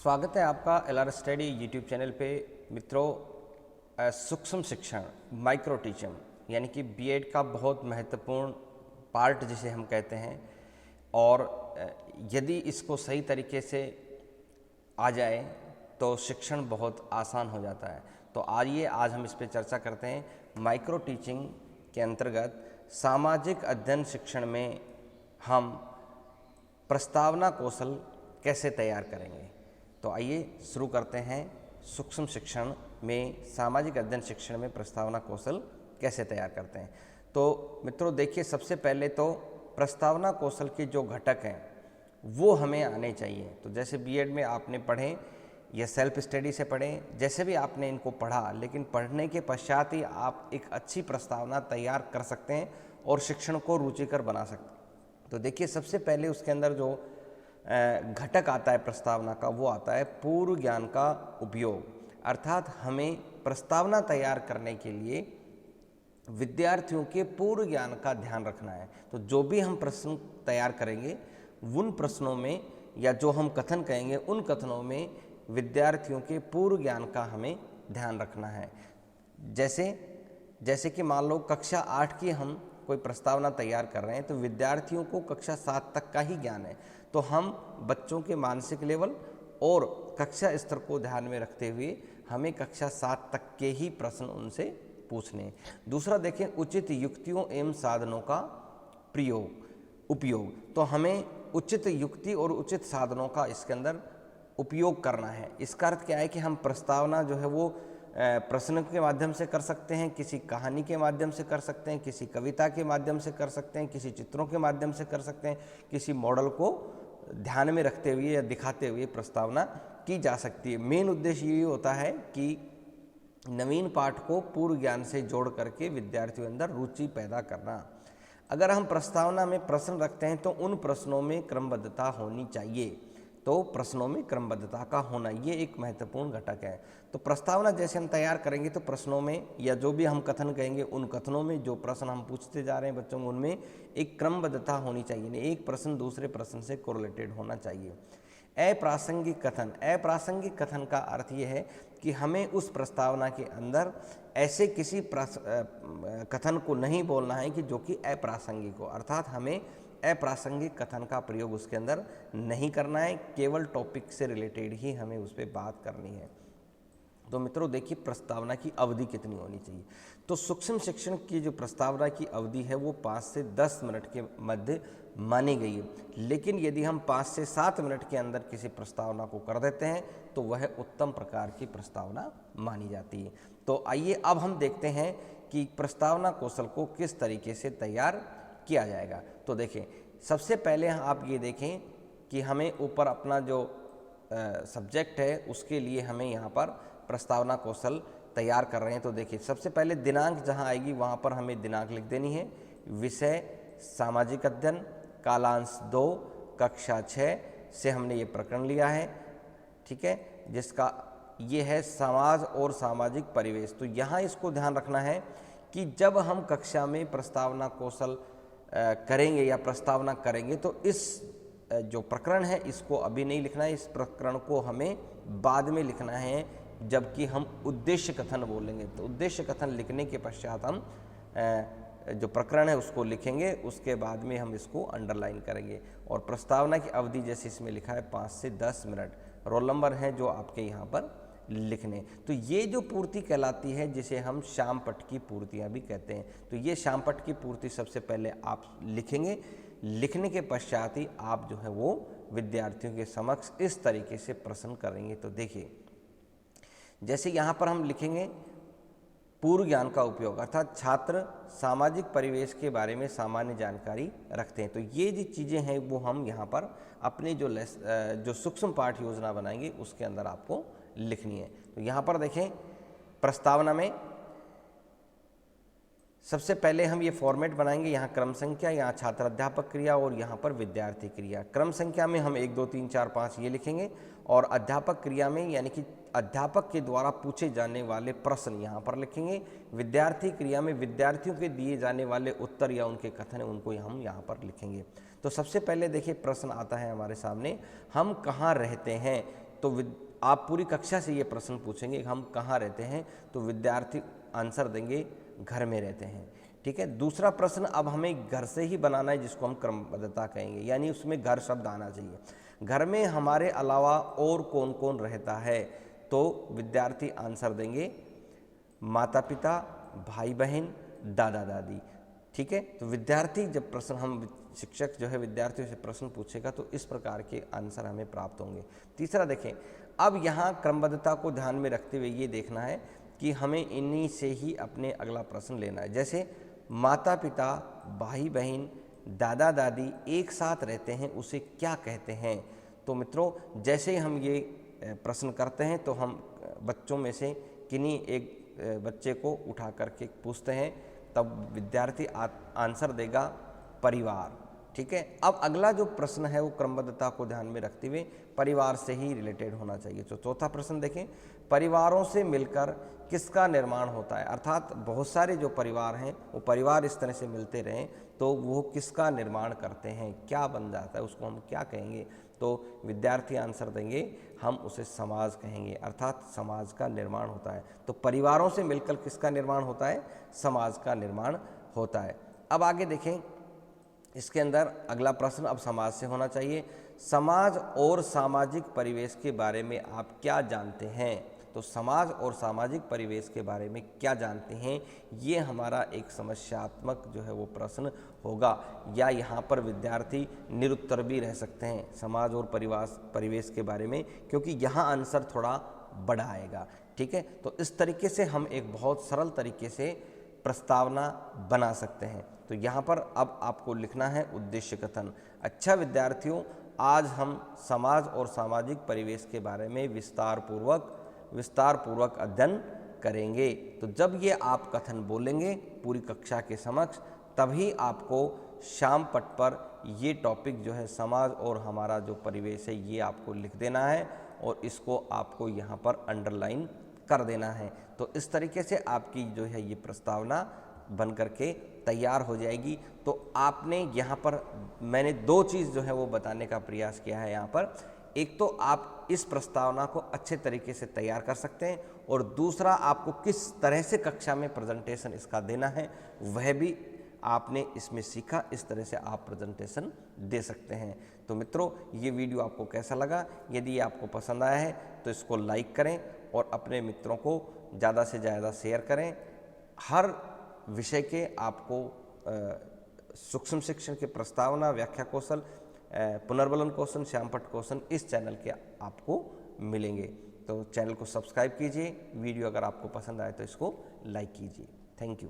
स्वागत है आपका LR स्टडी यूट्यूब चैनल पे। मित्रों, सूक्ष्म शिक्षण माइक्रो टीचिंग यानी कि बीएड का बहुत महत्वपूर्ण पार्ट जिसे हम कहते हैं, और यदि इसको सही तरीके से आ जाए तो शिक्षण बहुत आसान हो जाता है। तो आइए आज हम इस पे चर्चा करते हैं। माइक्रो टीचिंग के अंतर्गत सामाजिक अध्ययन शिक्षण में हम प्रस्तावना कौशल कैसे तैयार करेंगे। तो आइए शुरू करते हैं। सूक्ष्म शिक्षण में सामाजिक अध्ययन शिक्षण में प्रस्तावना कौशल कैसे तैयार करते हैं। तो मित्रों देखिए, सबसे पहले तो प्रस्तावना कौशल के जो घटक हैं वो हमें आने चाहिए। तो जैसे बीएड में आपने पढ़े या सेल्फ स्टडी से पढ़ें, जैसे भी आपने इनको पढ़ा, लेकिन पढ़ने के पश्चात ही आप एक अच्छी प्रस्तावना तैयार कर सकते हैं और शिक्षण को रुचिकर बना सकते हैं। तो देखिए, सबसे पहले उसके अंदर जो घटक आता है प्रस्तावना का, वो आता है पूर्व ज्ञान का उपयोग। अर्थात हमें प्रस्तावना तैयार करने के लिए विद्यार्थियों के पूर्व ज्ञान का ध्यान रखना है। तो जो भी हम प्रश्न तैयार करेंगे उन प्रश्नों में, या जो हम कथन कहेंगे उन कथनों में विद्यार्थियों के पूर्व ज्ञान का हमें ध्यान रखना है। जैसे कि मान लो कक्षा 8 की हम कोई प्रस्तावना तैयार कर रहे हैं, तो विद्यार्थियों को कक्षा 7 तक का ही ज्ञान है। तो हम बच्चों के मानसिक लेवल और कक्षा स्तर को ध्यान में रखते हुए हमें कक्षा 7 तक के ही प्रश्न उनसे पूछने हैं। दूसरा देखें, उचित युक्तियों एवं साधनों का उपयोग। तो हमें उचित युक्ति और उचित साधनों का इसके अंदर उपयोग करना है। इसका अर्थ क्या है कि हम प्रस्तावना जो है वो प्रश्न के माध्यम से कर सकते हैं, किसी कहानी के माध्यम से कर सकते हैं, किसी कविता के माध्यम से कर सकते हैं, किसी चित्रों के माध्यम से कर सकते हैं, किसी मॉडल को ध्यान में रखते हुए या दिखाते हुए प्रस्तावना की जा सकती है। मेन उद्देश्य ये होता है कि नवीन पाठ को पूर्व ज्ञान से जोड़ करके विद्यार्थियों के अंदर रुचि पैदा करना। अगर हम प्रस्तावना में प्रश्न रखते हैं तो उन प्रश्नों में क्रमबद्धता होनी चाहिए। तो प्रश्नों में क्रमबद्धता का होना ये एक महत्वपूर्ण घटक है। तो प्रस्तावना जैसे हम तैयार करेंगे तो प्रश्नों में, या जो भी हम कथन कहेंगे उन कथनों में जो प्रश्न हम पूछते जा रहे हैं बच्चों को, उनमें एक क्रमबद्धता होनी चाहिए। नहीं, एक प्रश्न दूसरे प्रश्न से कोरिलेटेड होना चाहिए। अप्रासंगिक कथन का अर्थ ये है कि हमें उस प्रस्तावना के अंदर ऐसे किसी कथन को नहीं बोलना है कि जो कि अप्रासंगिक हो। अर्थात हमें अप्रासंगिक कथन का प्रयोग उसके अंदर नहीं करना है, केवल टॉपिक से रिलेटेड ही हमें उस पर बात करनी है। तो मित्रों देखिए, प्रस्तावना की अवधि कितनी होनी चाहिए। तो सूक्ष्म शिक्षण की जो प्रस्तावना की अवधि है वो 5 से 10 मिनट के मध्य मानी गई है। लेकिन यदि हम 5 से 7 मिनट के अंदर किसी प्रस्तावना को कर देते हैं तो वह उत्तम प्रकार की प्रस्तावना मानी जाती है। तो आइए अब हम देखते हैं कि प्रस्तावना कौशल को किस तरीके से तैयार किया जाएगा। तो देखें, सबसे पहले आप ये देखें कि हमें ऊपर अपना जो सब्जेक्ट है उसके लिए हमें यहाँ पर प्रस्तावना कौशल तैयार कर रहे हैं। तो देखिए, सबसे पहले दिनांक जहाँ आएगी वहाँ पर हमें दिनांक लिख देनी है। विषय सामाजिक अध्ययन, कालांश 2, कक्षा 6 से हमने ये प्रकरण लिया है, ठीक है, जिसका ये है समाज और सामाजिक परिवेश। तो यहाँ इसको ध्यान रखना है कि जब हम कक्षा में प्रस्तावना कौशल करेंगे या प्रस्तावना करेंगे तो इस जो प्रकरण है इसको अभी नहीं लिखना है। इस प्रकरण को हमें बाद में लिखना है, जबकि हम उद्देश्य कथन बोलेंगे। तो उद्देश्य कथन लिखने के पश्चात हम जो प्रकरण है उसको लिखेंगे, उसके बाद में हम इसको अंडरलाइन करेंगे। और प्रस्तावना की अवधि जैसे इसमें लिखा है 5 से 10 मिनट, रोल नंबर है जो आपके यहाँ पर लिखने। तो ये जो पूर्ति कहलाती है जिसे हम शाम पट की पूर्तियाँ भी कहते हैं। तो ये शाम पट की पूर्ति सबसे पहले आप लिखेंगे। लिखने के पश्चात ही आप जो है वो विद्यार्थियों के समक्ष इस तरीके से प्रश्न करेंगे। तो देखिए, जैसे यहाँ पर हम लिखेंगे पूर्व ज्ञान का उपयोग, अर्थात छात्र सामाजिक परिवेश के बारे में सामान्य जानकारी रखते हैं। तो ये जो चीज़ें हैं वो हम यहाँ पर अपने जो सूक्ष्म पाठ योजना बनाएंगे उसके अंदर आपको लिखनी है। तो यहाँ पर देखें, प्रस्तावना में सबसे पहले हम ये फॉर्मेट बनाएंगे। यहाँ क्रम संख्या, यहाँ छात्र अध्यापक क्रिया और यहाँ पर विद्यार्थी क्रिया। क्रम संख्या में हम 1 2 3 4 5 ये लिखेंगे, और अध्यापक क्रिया में यानी कि अध्यापक के द्वारा पूछे जाने वाले प्रश्न यहाँ पर लिखेंगे। विद्यार्थी क्रिया में विद्यार्थियों के दिए जाने वाले उत्तर या उनके कथन उनको हम यहाँ पर लिखेंगे। तो सबसे पहले देखिए, प्रश्न आता है हमारे सामने, हम कहाँ रहते हैं। तो आप पूरी कक्षा से ये प्रश्न पूछेंगे हम कहाँ रहते हैं, तो विद्यार्थी आंसर देंगे घर में रहते हैं। ठीक है, दूसरा प्रश्न अब हमें घर से ही बनाना है, जिसको हम क्रमबद्धता कहेंगे, यानी उसमें घर शब्द आना चाहिए। घर में हमारे अलावा और कौन कौन रहता है, तो विद्यार्थी आंसर देंगे माता पिता, भाई बहन, दादा दादी। ठीक है, तो विद्यार्थी जब प्रश्न हम शिक्षक जो है विद्यार्थियों से प्रश्न पूछेगा तो इस प्रकार के आंसर हमें प्राप्त होंगे। तीसरा देखें, अब यहाँ क्रमबद्धता को ध्यान में रखते हुए ये देखना है कि हमें इन्हीं से ही अपने अगला प्रश्न लेना है। जैसे माता पिता, भाई बहन, दादा दादी एक साथ रहते हैं, उसे क्या कहते हैं। तो मित्रों, जैसे ही हम ये प्रश्न करते हैं तो हम बच्चों में से किन्हीं एक बच्चे को उठा करके पूछते हैं, तब विद्यार्थी आंसर देगा परिवार। ठीक है, अब अगला जो प्रश्न है वो क्रमबद्धता को ध्यान में रखते हुए परिवार से ही रिलेटेड होना चाहिए। तो चौथा प्रश्न देखें, परिवारों से मिलकर किसका निर्माण होता है। अर्थात बहुत सारे जो परिवार हैं वो परिवार इस तरह से मिलते रहें तो वो किसका निर्माण करते हैं, क्या बन जाता है, उसको हम क्या कहेंगे। तो विद्यार्थी आंसर देंगे हम उसे समाज कहेंगे, अर्थात समाज का निर्माण होता है। तो परिवारों से मिलकर किसका निर्माण होता है, समाज का निर्माण होता है। अब आगे देखें, इसके अंदर अगला प्रश्न अब समाज से होना चाहिए। समाज और सामाजिक परिवेश के बारे में आप क्या जानते हैं। तो समाज और सामाजिक परिवेश के बारे में क्या जानते हैं, ये हमारा एक समस्यात्मक जो है वो प्रश्न होगा, या यहाँ पर विद्यार्थी निरुत्तर भी रह सकते हैं समाज और परिवेश के बारे में, क्योंकि यहाँ आंसर थोड़ा बड़ा आएगा। ठीक है, तो इस तरीके से हम एक बहुत सरल तरीके से प्रस्तावना बना सकते हैं। तो यहाँ पर अब आपको लिखना है उद्देश्य कथन। अच्छा विद्यार्थियों, आज हम समाज और सामाजिक परिवेश के बारे में विस्तार पूर्वक अध्ययन करेंगे। तो जब ये आप कथन बोलेंगे पूरी कक्षा के समक्ष, तभी आपको शाम पट पर ये टॉपिक जो है समाज और हमारा जो परिवेश है ये आपको लिख देना है और इसको आपको यहाँ पर अंडरलाइन कर देना है। तो इस तरीके से आपकी जो है ये प्रस्तावना बन करके तैयार हो जाएगी। तो आपने यहाँ पर मैंने दो चीज़ जो है वो बताने का प्रयास किया है यहाँ पर। एक तो आप इस प्रस्तावना को अच्छे तरीके से तैयार कर सकते हैं, और दूसरा आपको किस तरह से कक्षा में प्रेजेंटेशन इसका देना है वह भी आपने इसमें सीखा। इस तरह से आप प्रेजेंटेशन दे सकते हैं। तो मित्रों, ये वीडियो आपको कैसा लगा? यदि ये आपको पसंद आया है तो इसको लाइक करें और अपने मित्रों को ज़्यादा से ज़्यादा शेयर करें। हर विषय के आपको सूक्ष्म शिक्षण के प्रस्तावना, व्याख्या कौशल, पुनर्बलन कौशल, श्यामपट्ट कौशल इस चैनल के आपको मिलेंगे। तो चैनल को सब्सक्राइब कीजिए। वीडियो अगर आपको पसंद आए तो इसको लाइक कीजिए। Thank you.